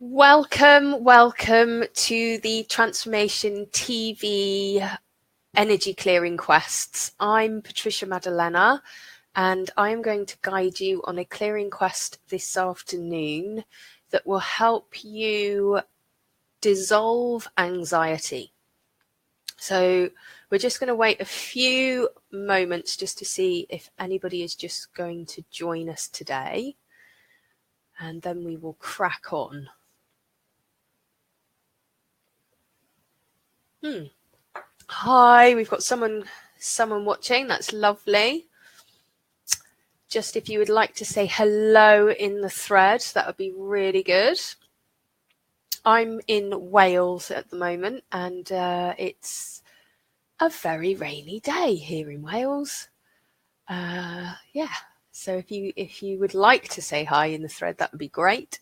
Welcome to the Transformation TV Energy Clearing Quests. I'm Patricia Madalena, and I'm going to guide you on a clearing quest this afternoon that will help you dissolve anxiety. So we're just going to wait a few moments just to see if anybody is just going to join us today, and then we will crack on. Hi, we've got someone watching. That's lovely. Just if you would like to say hello in the thread, that would be really good. I'm in Wales at the moment, and it's a very rainy day here in Wales. Yeah, so if you would like to say hi in the thread, that would be great.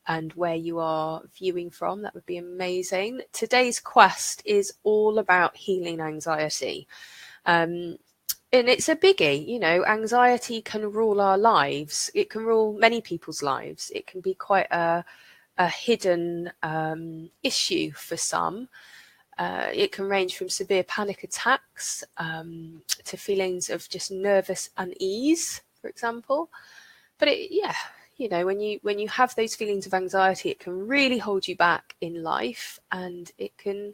And where you are viewing from, that would be amazing. Today's quest is all about healing anxiety. And it's a biggie, you know, anxiety can rule our lives. It can rule many people's lives. It can be quite a hidden issue for some. It can range from severe panic attacks to feelings of just nervous unease, for example. But you know, when you have those feelings of anxiety, it can really hold you back in life, and it can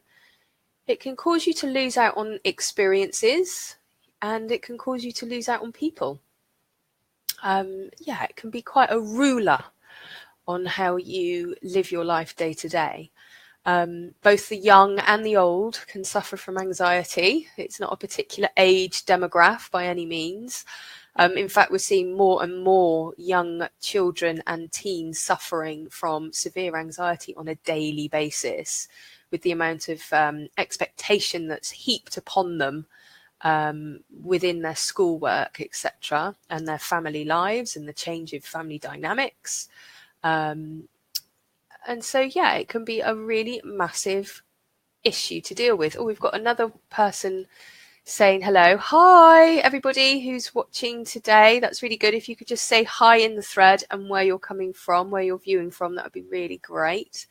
cause you to lose out on experiences, and it can cause you to lose out on people. It can be quite a ruler on how you live your life day to day. Both the young and the old can suffer from anxiety. It's not a particular age demographic by any means. In fact, we're seeing more and more young children and teens suffering from severe anxiety on a daily basis, with the amount of expectation that's heaped upon them within their schoolwork, etc., and their family lives and the change of family dynamics. And so, yeah, it can be a really massive issue to deal with. Oh, we've got another person saying hello. Hi, everybody who's watching today. That's really good. If you could just say hi in the thread and where you're coming from, where you're viewing from, that would be really great.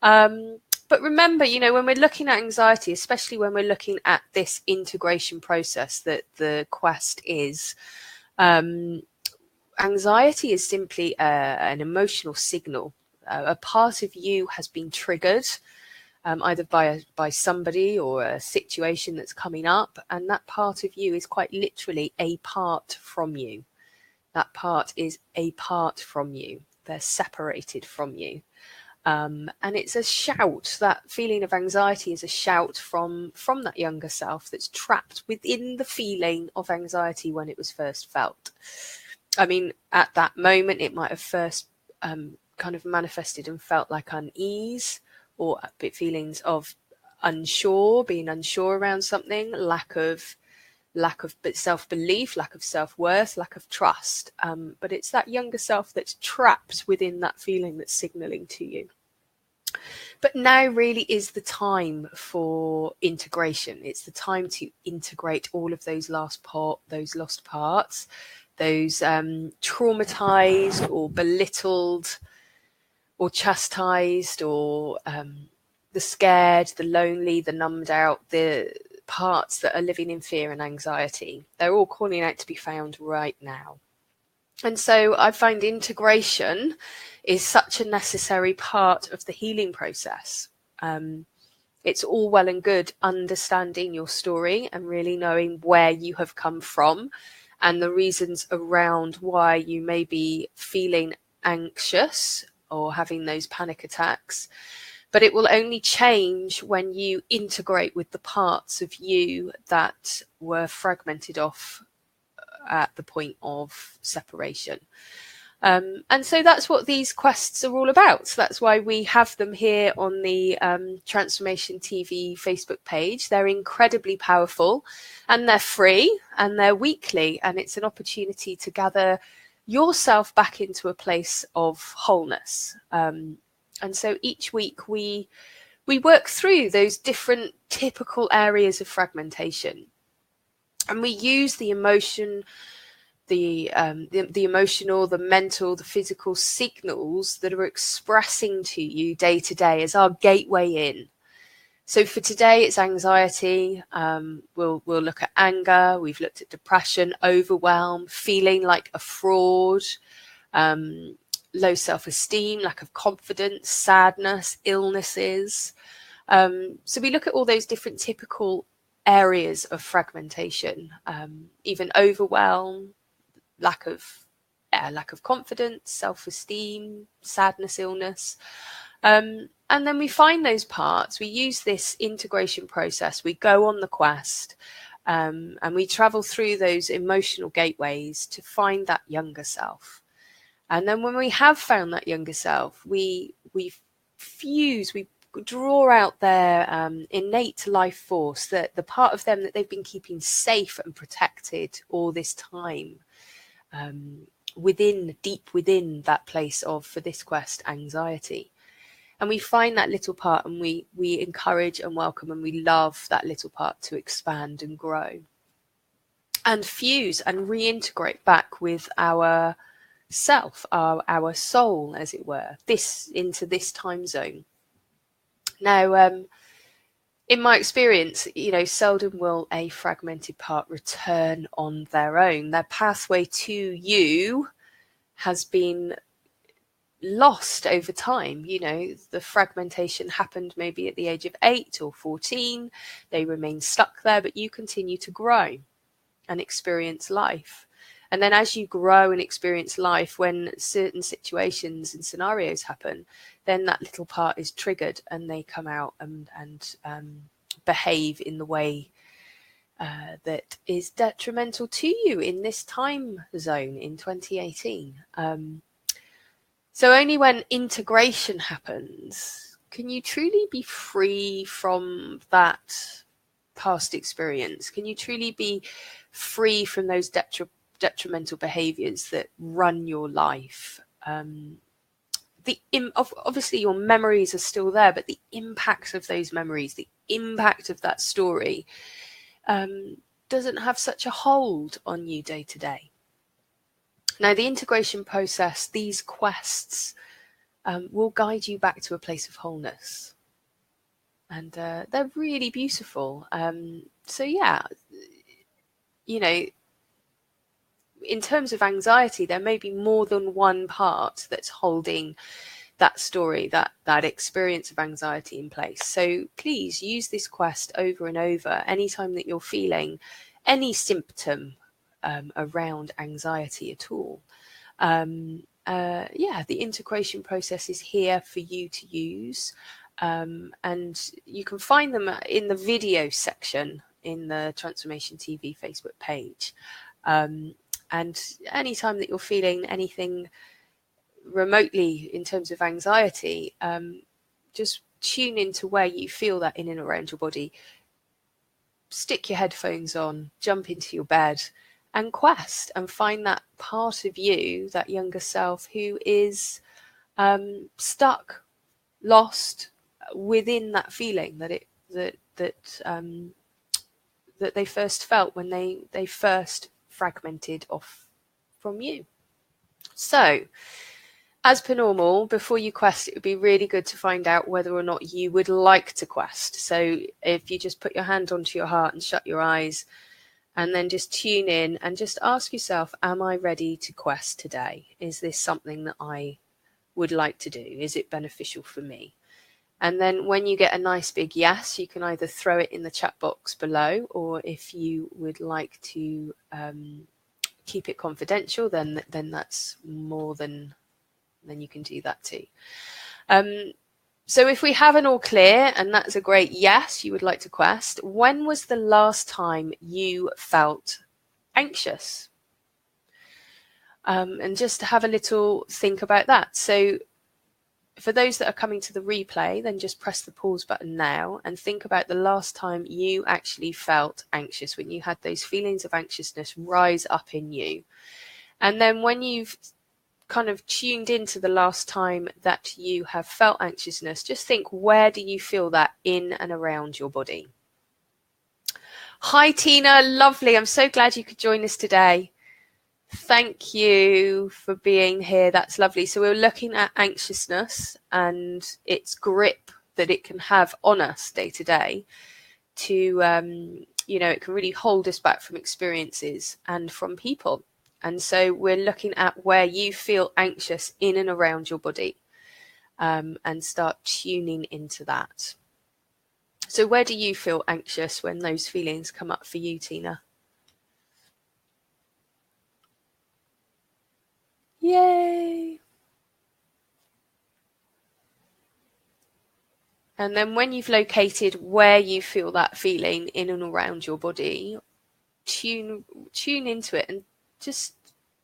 But remember, you know, when we're looking at anxiety, especially when we're looking at this integration process that the quest is, anxiety is simply an emotional signal. A part of you has been triggered, either by somebody or a situation that's coming up, and that part of you is quite literally a part from you. That part is a part from you. They're separated from you. And it's a shout. That feeling of anxiety is a shout from that younger self that's trapped within the feeling of anxiety when it was first felt. I mean, at that moment, it might have first kind of manifested and felt like unease, or feelings of being unsure around something, lack of self-belief, lack of self-worth, lack of trust. But it's that younger self that's trapped within that feeling that's signaling to you. But now really is the time for integration. It's the time to integrate all of those lost parts, those traumatized or belittled or chastised, or the scared, the lonely, the numbed out, the parts that are living in fear and anxiety. They're all calling out to be found right now. And so I find integration is such a necessary part of the healing process. It's all well and good understanding your story and really knowing where you have come from and the reasons around why you may be feeling anxious or having those panic attacks. But it will only change when you integrate with the parts of you that were fragmented off at the point of separation. And so that's what these quests are all about. So that's why we have them here on the Transformation TV Facebook page. They're incredibly powerful, and they're free, and they're weekly, and it's an opportunity to gather yourself back into a place of wholeness. And so each week we work through those different typical areas of fragmentation, and we use the emotion, the emotional, the mental, the physical signals that are expressing to you day to day as our gateway in. So for today, it's anxiety. We'll look at anger. We've looked at depression, overwhelm, feeling like a fraud, low self-esteem, lack of confidence, sadness, illnesses. So we look at all those different typical areas of fragmentation, even overwhelm, lack of confidence, self-esteem, sadness, illness. And then we find those parts. We use this integration process. We go on the quest, and we travel through those emotional gateways to find that younger self. And then when we have found that younger self, we draw out their innate life force, the part of them that they've been keeping safe and protected all this time, deep within that place of, for this quest, anxiety. And we find that little part, and we encourage and welcome and we love that little part to expand and grow and fuse and reintegrate back with our self, our soul, as it were, into this time zone. Now, in my experience, seldom will a fragmented part return on their own. Their pathway to you has been lost over time. The fragmentation happened maybe at the age of 8 or 14. They remain stuck there, but you continue to grow and experience life. And then as you grow and experience life, when certain situations and scenarios happen, then that little part is triggered and they come out and behave in the way that is detrimental to you in this time zone in 2018. So only when integration happens can you truly be free from that past experience. Can you truly be free from those detrimental behaviors that run your life? Obviously your memories are still there, but the impact of those memories, the impact of that story doesn't have such a hold on you day to day. Now, the integration process, these quests, will guide you back to a place of wholeness. And they're really beautiful. So yeah, in terms of anxiety, there may be more than one part that's holding that story, that experience of anxiety in place. So please use this quest over and over anytime that you're feeling any symptom around anxiety at all. The integration process is here for you to use, and you can find them in the video section in the Transformation TV Facebook page. And anytime that you're feeling anything remotely in terms of anxiety, just tune into where you feel that in and around your body. Stick your headphones on, jump into your bed, and quest and find that part of you, that younger self, who is stuck, lost within that feeling that they first felt when they first fragmented off from you. So, as per normal, before you quest, it would be really good to find out whether or not you would like to quest. So if you just put your hand onto your heart and shut your eyes, and then just tune in and just ask yourself, am I ready to quest today? Is this something that I would like to do? Is it beneficial for me? And then when you get a nice big yes, you can either throw it in the chat box below, or if you would like to keep it confidential, then that's more than you can do that too. So if we have an all clear, and that's a great yes, you would like to quest, when was the last time you felt anxious? And just have a little think about that. So for those that are coming to the replay, then just press the pause button now and think about the last time you actually felt anxious, when you had those feelings of anxiousness rise up in you. And then when you've kind of tuned into the last time that you have felt anxiousness, just think, where do you feel that in and around your body? Hi Tina, lovely. I'm so glad you could join us today. Thank you for being here. That's lovely. So we're looking at anxiousness and its grip that it can have on us day to day. It can really hold us back from experiences and from people. And so we're looking at where you feel anxious in and around your body, and start tuning into that. So where do you feel anxious when those feelings come up for you, Tina? Yay! And then when you've located where you feel that feeling in and around your body, tune into it and just,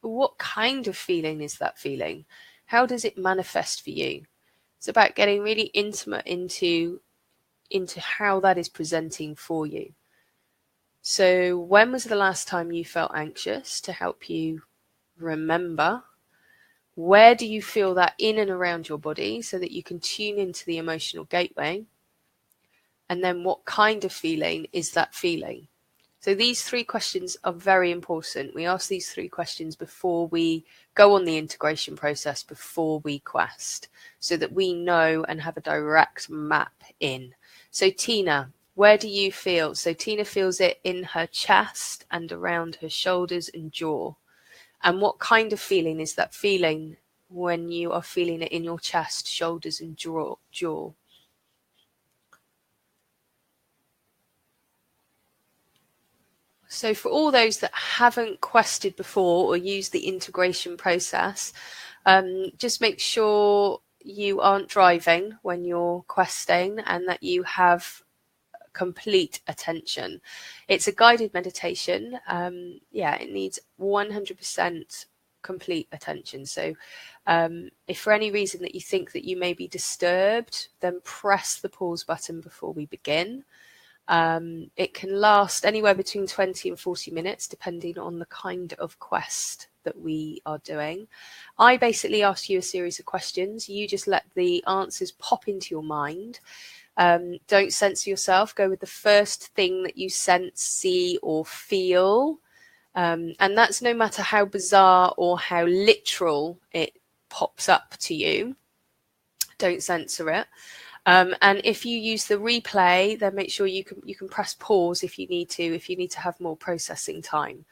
what kind of feeling is that feeling? How does it manifest for you? It's about getting really intimate into how that is presenting for you. So when was the last time you felt anxious, to help you remember? Where do you feel that in and around your body so that you can tune into the emotional gateway? And then what kind of feeling is that feeling? So these 3 questions are very important. We ask these 3 questions before we go on the integration process, before we quest, so that we know and have a direct map in. So Tina, where do you feel? So Tina feels it in her chest and around her shoulders and jaw. And what kind of feeling is that feeling when you are feeling it in your chest, shoulders and jaw? So for all those that haven't quested before or used the integration process, just make sure you aren't driving when you're questing and that you have complete attention. It's a guided meditation. It needs 100% complete attention. So if for any reason that you think that you may be disturbed, then press the pause button before we begin. It can last anywhere between 20 and 40 minutes, depending on the kind of quest that we are doing. I basically ask you a series of questions. You just let the answers pop into your mind. Don't censor yourself. Go with the first thing that you sense, see, or feel. And that's no matter how bizarre or how literal it pops up to you. Don't censor it. And if you use the replay, then make sure you can press pause if you need to have more processing time.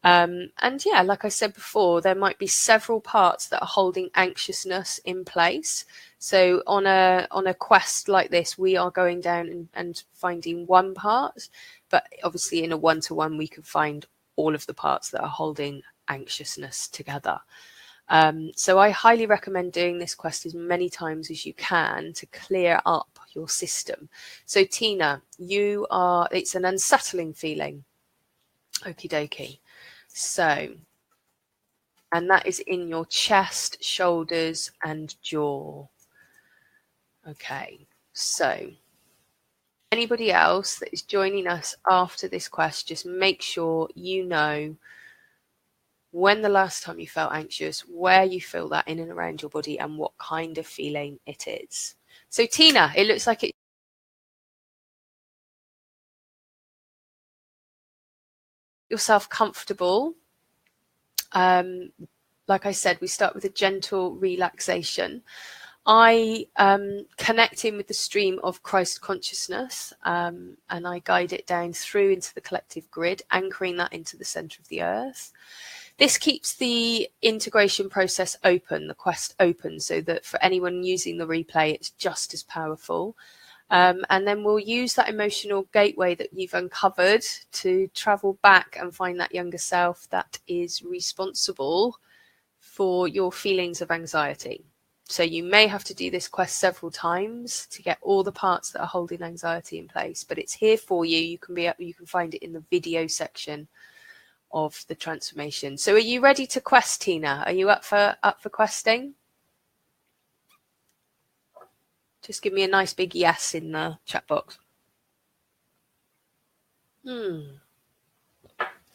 And yeah, like I said before, there might be several parts that are holding anxiousness in place. So on a quest like this, we are going down and finding one part, but obviously in a one-to-one, we can find all of the parts that are holding anxiousness together. So I highly recommend doing this quest as many times as you can to clear up your system. So Tina, it's an unsettling feeling. Okie dokie. So, and that is in your chest, shoulders, and jaw. Okay, so anybody else that is joining us after this quest, just make sure you know when the last time you felt anxious, where you feel that in and around your body, and what kind of feeling it is. So Tina, it looks like yourself comfortable. Like I said, we start with a gentle relaxation. I connect in with the stream of Christ consciousness, and I guide it down through into the collective grid, anchoring that into the center of the earth. This keeps the integration process open, the quest open, so that for anyone using the replay, it's just as powerful. And then we'll use that emotional gateway that you've uncovered to travel back and find that younger self that is responsible for your feelings of anxiety. So you may have to do this quest several times to get all the parts that are holding anxiety in place, but it's here for you. You can find it in the video section of the transformation. So are you ready to quest, Tina? Are you up for questing? Just give me a nice big yes in the chat box.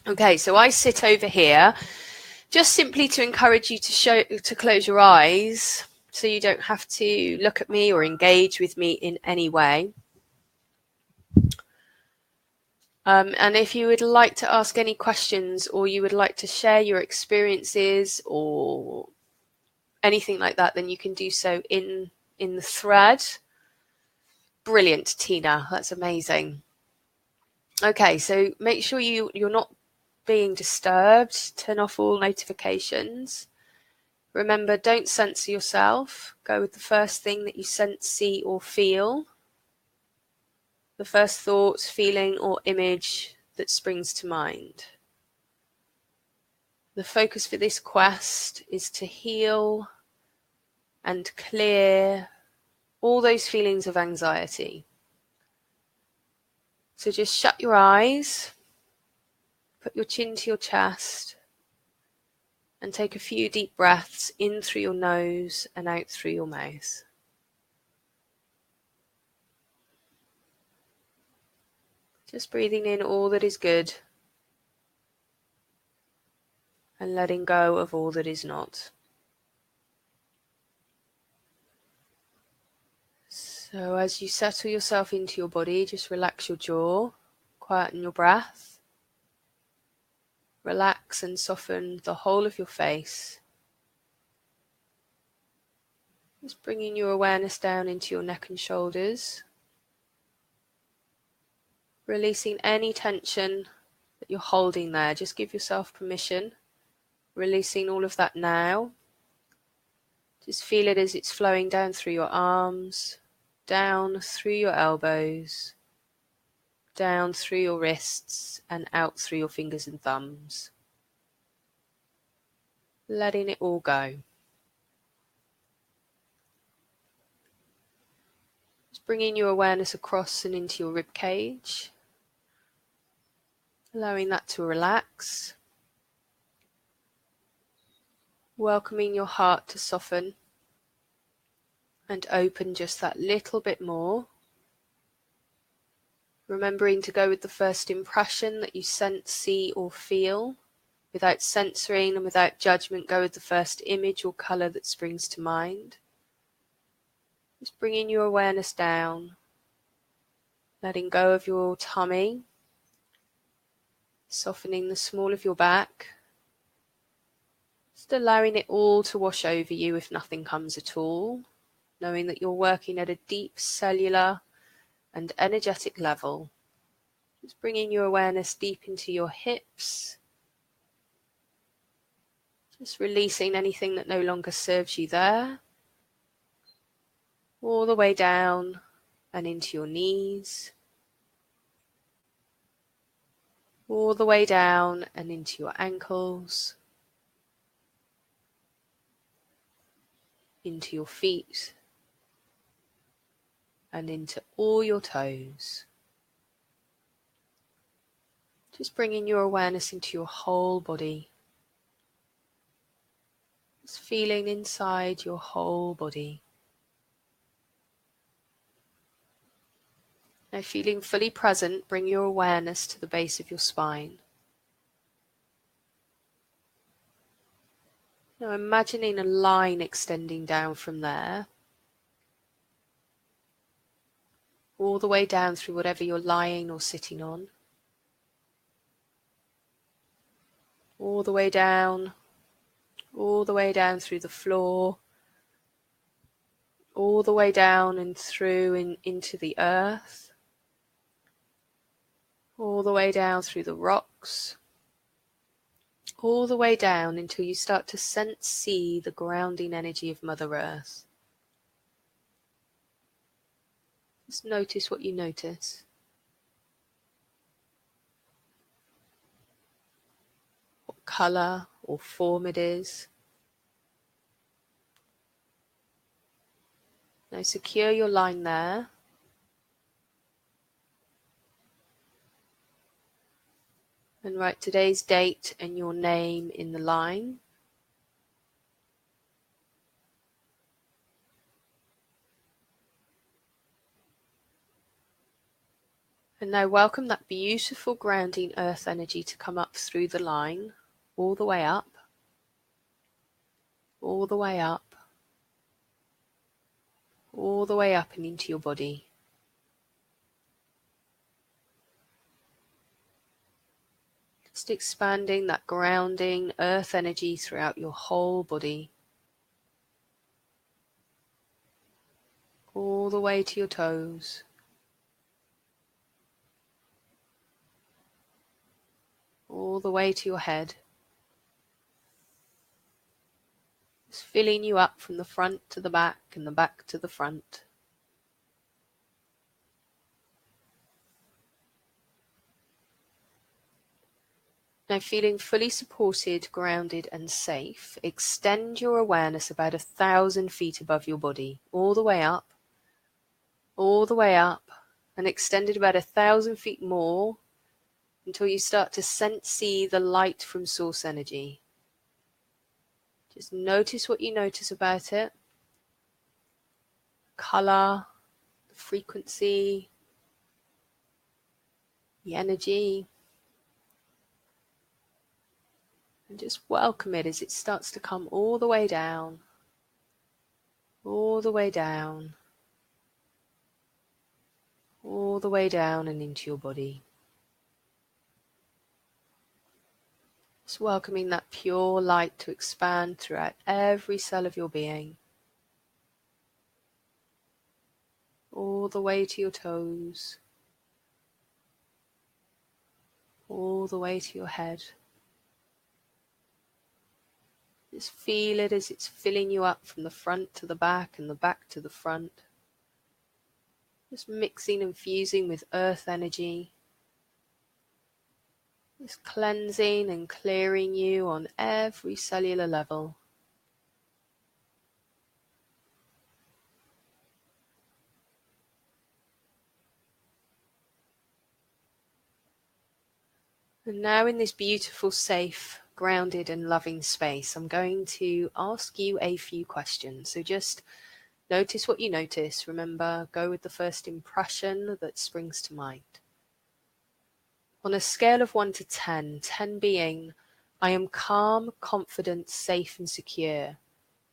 Okay, so I sit over here just simply to encourage you to close your eyes so you don't have to look at me or engage with me in any way. And if you would like to ask any questions, or you would like to share your experiences or anything like that, then you can do so in the thread. Brilliant, Tina. That's amazing. Okay, so make sure you're not being disturbed. Turn off all notifications. Remember, don't censor yourself. Go with the first thing that you sense, see, or feel. The first thought, feeling, or image that springs to mind. The focus for this quest is to heal and clear all those feelings of anxiety. So just shut your eyes, put your chin to your chest, and take a few deep breaths in through your nose and out through your mouth. Just breathing in all that is good and letting go of all that is not. So as you settle yourself into your body, just relax your jaw, quieten your breath, relax and soften the whole of your face. Just bringing your awareness down into your neck and shoulders, releasing any tension that you're holding there. Just give yourself permission, releasing all of that now. Just feel it as it's flowing down through your arms, down through your elbows, down through your wrists and out through your fingers and thumbs. Letting it all go. Just bringing your awareness across and into your rib cage, allowing that to relax. Welcoming your heart to soften and open just that little bit more. Remembering to go with the first impression that you sense, see or feel. Without censoring and without judgment, go with the first image or colour that springs to mind. Just bringing your awareness down, letting go of your tummy, softening the small of your back, just allowing it all to wash over you if nothing comes at all, knowing that you're working at a deep cellular and energetic level. Just bringing your awareness deep into your hips, just releasing anything that no longer serves you there, all the way down and into your knees, all the way down and into your ankles, into your feet, and into all your toes. Just bringing your awareness into your whole body. Just feeling inside your whole body. Now, feeling fully present, bring your awareness to the base of your spine. Now, imagining a line extending down from there, all the way down through whatever you're lying or sitting on, all the way down through the floor, all the way down and through into the earth, all the way down through the rocks, all the way down until you start to sense, see the grounding energy of Mother Earth. Just notice what you notice. What colour or form it is. Now secure your line there. And write today's date and your name in the line. And now welcome that beautiful grounding earth energy to come up through the line, all the way up, all the way up, all the way up and into your body. Just expanding that grounding earth energy throughout your whole body, all the way to your toes, all the way to your head. Just filling you up from the front to the back and the back to the front. Now, feeling fully supported, grounded and safe, extend your awareness about 1,000 feet above your body, all the way up, and extend it about 1,000 feet more until you start to see the light from source energy. Just notice what you notice about it. Color, the frequency, the energy. And just welcome it as it starts to come all the way down, all the way down, all the way down and into your body. Just welcoming that pure light to expand throughout every cell of your being, all the way to your toes, all the way to your head. Just feel it as it's filling you up from the front to the back and the back to the front. Just mixing and fusing with earth energy. Just cleansing and clearing you on every cellular level. And now in this beautiful, safe, grounded and loving space, I'm going to ask you a few questions. So just notice what you notice. Remember, go with the first impression that springs to mind. On a scale of 1 to 10, 10 being, I am calm, confident, safe and secure.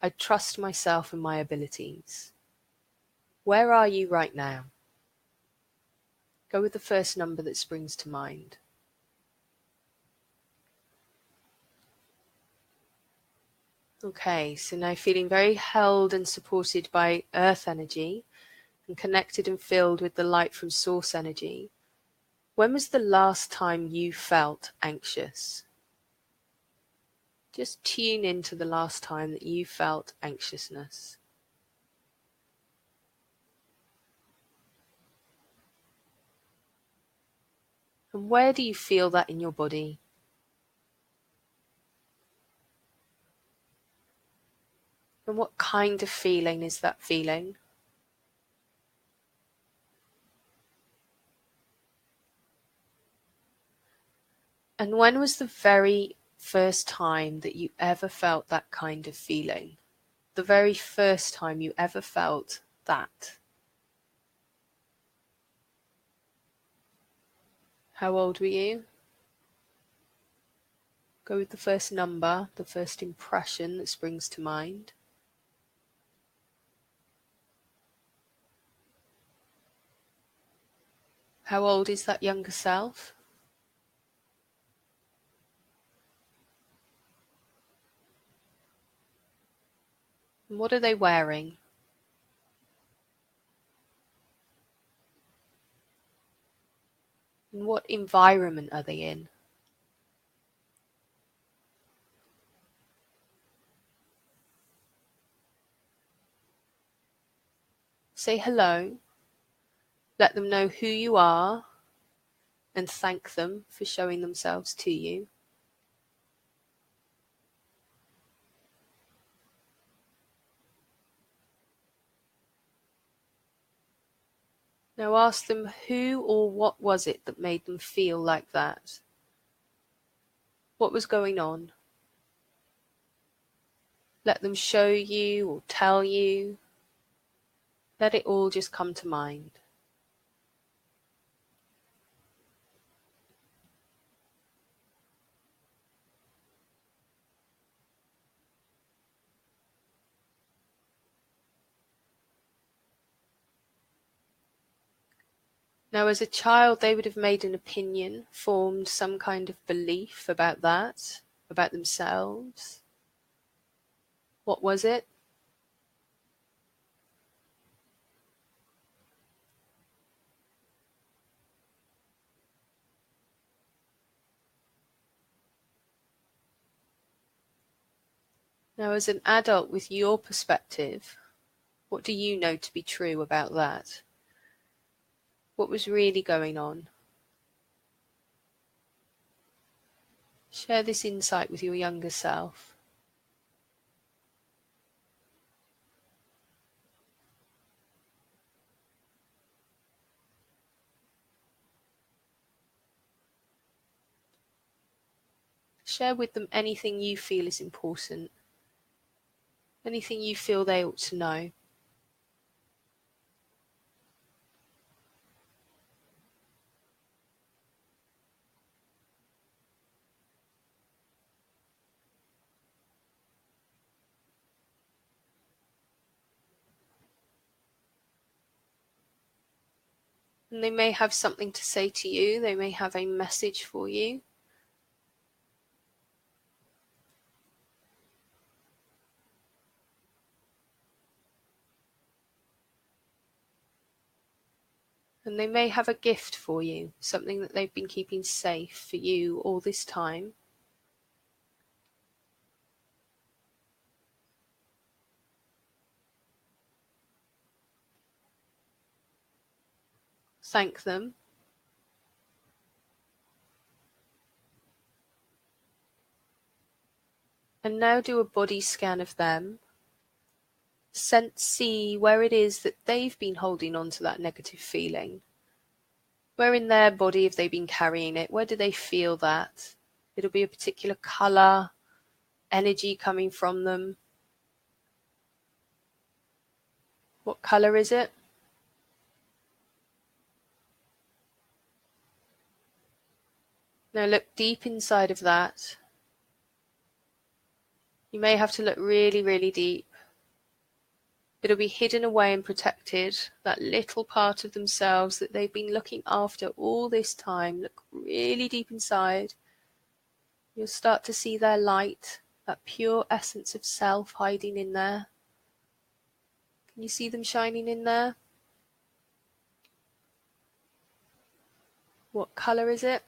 I trust myself and my abilities. Where are you right now? Go with the first number that springs to mind. Okay, so now feeling very held and supported by earth energy and connected and filled with the light from source energy. When was the last time you felt anxious? Just tune into the last time that you felt anxiousness. And where do you feel that in your body? And what kind of feeling is that feeling? And when was the very first time that you ever felt that kind of feeling? The very first time you ever felt that? How old were you? Go with the first number, the first impression that springs to mind. How old is that younger self? And what are they wearing? And what environment are they in? Say hello. Let them know who you are and thank them for showing themselves to you. Now ask them who or what was it that made them feel like that? What was going on? Let them show you or tell you. Let it all just come to mind. Now, as a child, they would have made an opinion, formed some kind of belief about that, about themselves. What was it? Now, as an adult with your perspective, what do you know to be true about that? What was really going on? Share this insight with your younger self. Share with them anything you feel is important, anything you feel they ought to know. And they may have something to say to you, they may have a message for you. And they may have a gift for you, something that they've been keeping safe for you all this time. Thank them. And now do a body scan of them. See where it is that they've been holding on to that negative feeling. Where in their body have they been carrying it? Where do they feel that? It'll be a particular colour, energy coming from them. What colour is it? Now look deep inside of that. You may have to look really, really deep. It'll be hidden away and protected, that little part of themselves that they've been looking after all this time. Look really deep inside. You'll start to see their light, that pure essence of self hiding in there. Can you see them shining in there? What colour is it?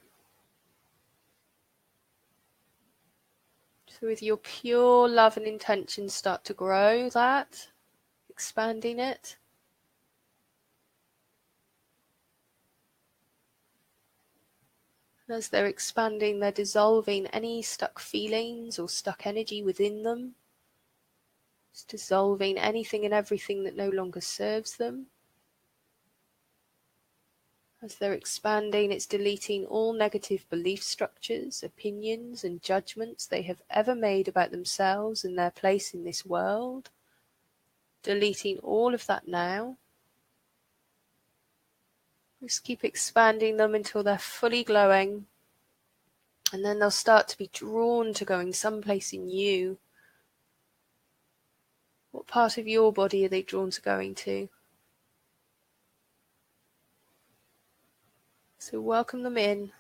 So with your pure love and intention, start to grow that, expanding it. And as they're expanding, they're dissolving any stuck feelings or stuck energy within them. It's dissolving anything and everything that no longer serves them. As they're expanding, it's deleting all negative belief structures, opinions, and judgments they have ever made about themselves and their place in this world. Deleting all of that now. Just keep expanding them until they're fully glowing. And then they'll start to be drawn to going someplace in you. What part of your body are they drawn to going to? So welcome them in.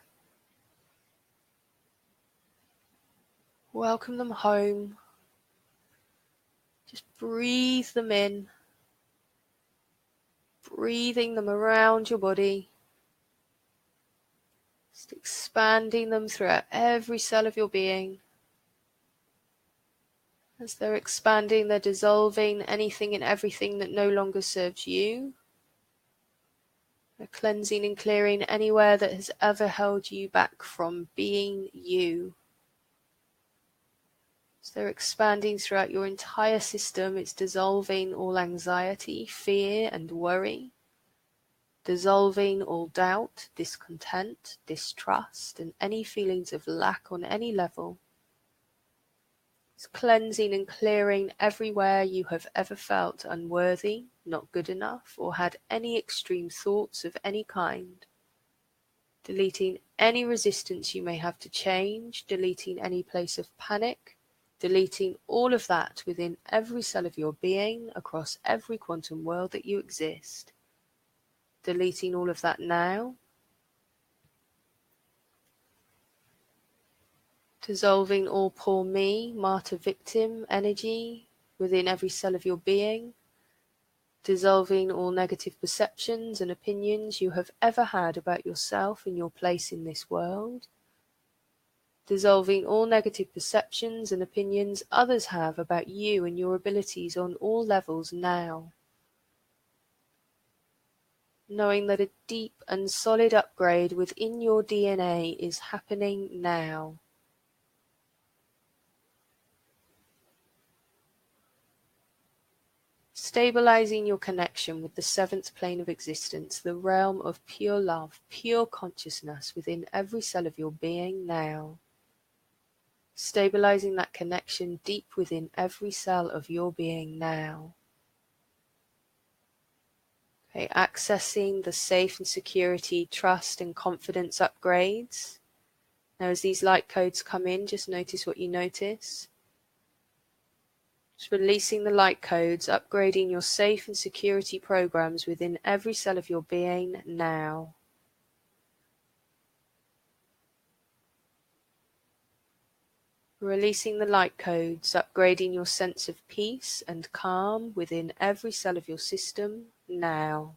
Welcome them home. Just breathe them in. Breathing them around your body. Just expanding them throughout every cell of your being. As they're expanding, they're dissolving anything and everything that no longer serves you. They're cleansing and clearing anywhere that has ever held you back from being you. As they're expanding throughout your entire system, it's dissolving all anxiety, fear, and worry. Dissolving all doubt, discontent, distrust, and any feelings of lack on any level. It's cleansing and clearing everywhere you have ever felt unworthy, not good enough, or had any extreme thoughts of any kind. Deleting any resistance you may have to change, deleting any place of panic, deleting all of that within every cell of your being, across every quantum world that you exist. Deleting all of that now. Dissolving all poor me, martyr victim energy within every cell of your being. Dissolving all negative perceptions and opinions you have ever had about yourself and your place in this world. Dissolving all negative perceptions and opinions others have about you and your abilities on all levels now. Knowing that a deep and solid upgrade within your DNA is happening now. Stabilizing your connection with the seventh plane of existence, the realm of pure love, pure consciousness within every cell of your being now. Stabilizing that connection deep within every cell of your being now. Okay, accessing the safe and security, trust and confidence upgrades. Now as these light codes come in, just notice what you notice. Just releasing the light codes, upgrading your safe and security programs within every cell of your being now. Releasing the light codes, upgrading your sense of peace and calm within every cell of your system now.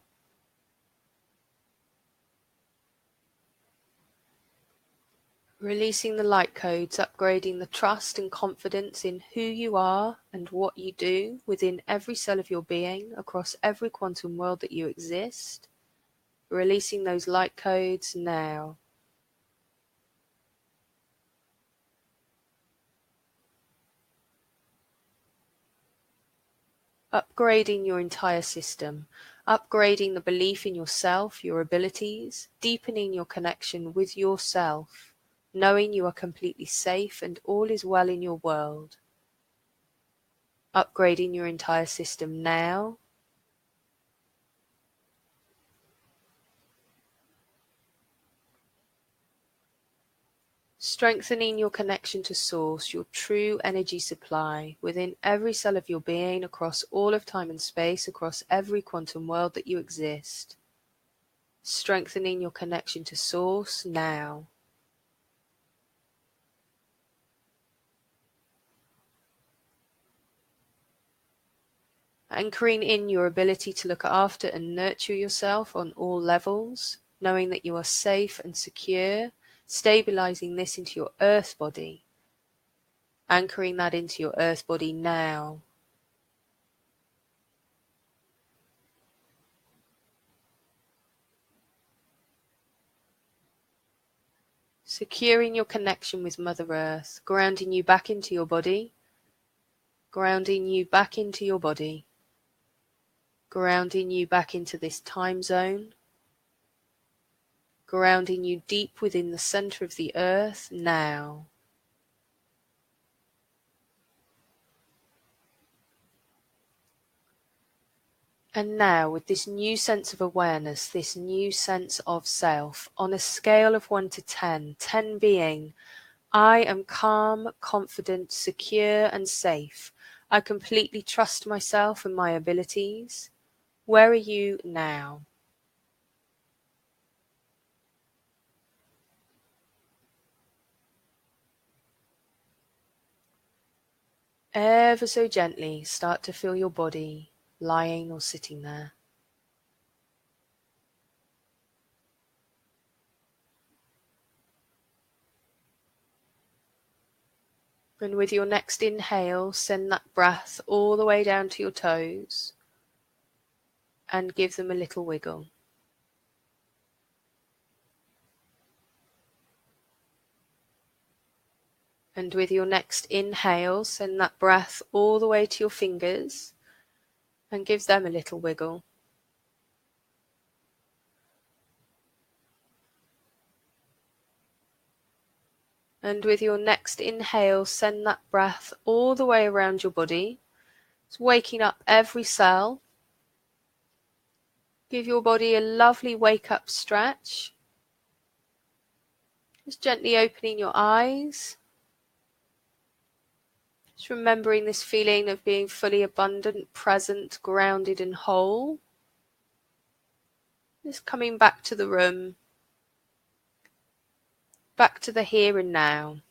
Releasing the light codes, upgrading the trust and confidence in who you are and what you do within every cell of your being across every quantum world that you exist. Releasing those light codes now. Upgrading your entire system, upgrading the belief in yourself, your abilities, deepening your connection with yourself, knowing you are completely safe and all is well in your world. Upgrading your entire system now. Strengthening your connection to Source, your true energy supply, within every cell of your being, across all of time and space, across every quantum world that you exist. Strengthening your connection to Source now. Anchoring in your ability to look after and nurture yourself on all levels, knowing that you are safe and secure, stabilizing this into your earth body, anchoring that into your earth body now. Securing your connection with Mother Earth, grounding you back into your body, grounding you back into your body, grounding you back into this time zone, grounding you deep within the center of the earth now. And now, with this new sense of awareness, this new sense of self, on a scale of 1 to 10, 10 being, I am calm, confident, secure, and safe. I completely trust myself and my abilities. Where are you now? Ever so gently, start to feel your body lying or sitting there. And with your next inhale, send that breath all the way down to your toes and give them a little wiggle. And with your next inhale, send that breath all the way to your fingers and give them a little wiggle. And with your next inhale, send that breath all the way around your body. It's waking up every cell. Give your body a lovely wake up stretch. Just gently opening your eyes. Just remembering this feeling of being fully abundant, present, grounded and whole. Just coming back to the room, back to the here and now.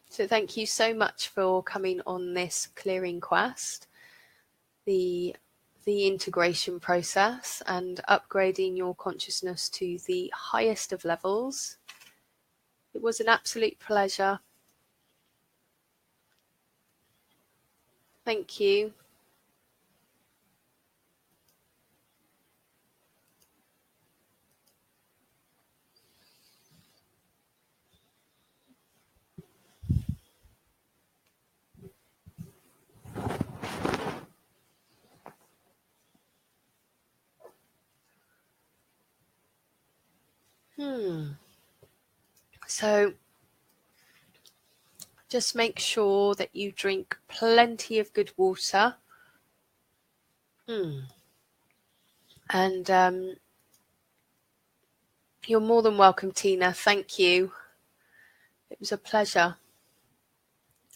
So thank you so much for coming on this clearing quest, the integration process, and upgrading your consciousness to the highest of levels. It was an absolute pleasure. Thank you. So just make sure that you drink plenty of good water. And you're more than welcome, Tina. Thank you. It was a pleasure.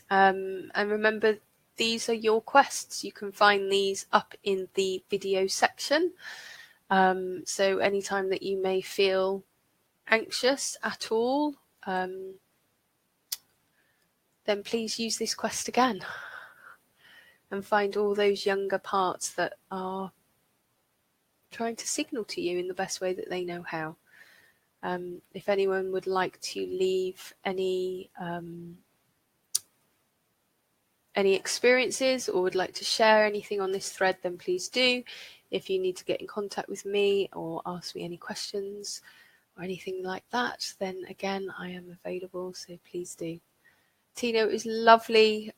And remember, these are your quests. You can find these up in the video section. So anytime that you may feel anxious at all, then please use this quest again and find all those younger parts that are trying to signal to you in the best way that they know how. If anyone would like to leave any experiences or would like to share anything on this thread, then please do. If you need to get in contact with me or ask me any questions or anything like that, then again, I am available, so please do. Tina, it was lovely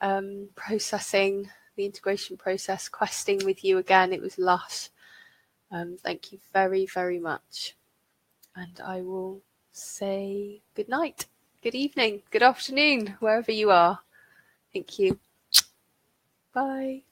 processing the integration process, questing with you again. It was lush. Thank you very, very much. And I will say good night, good evening, good afternoon, wherever you are. Thank you. Bye.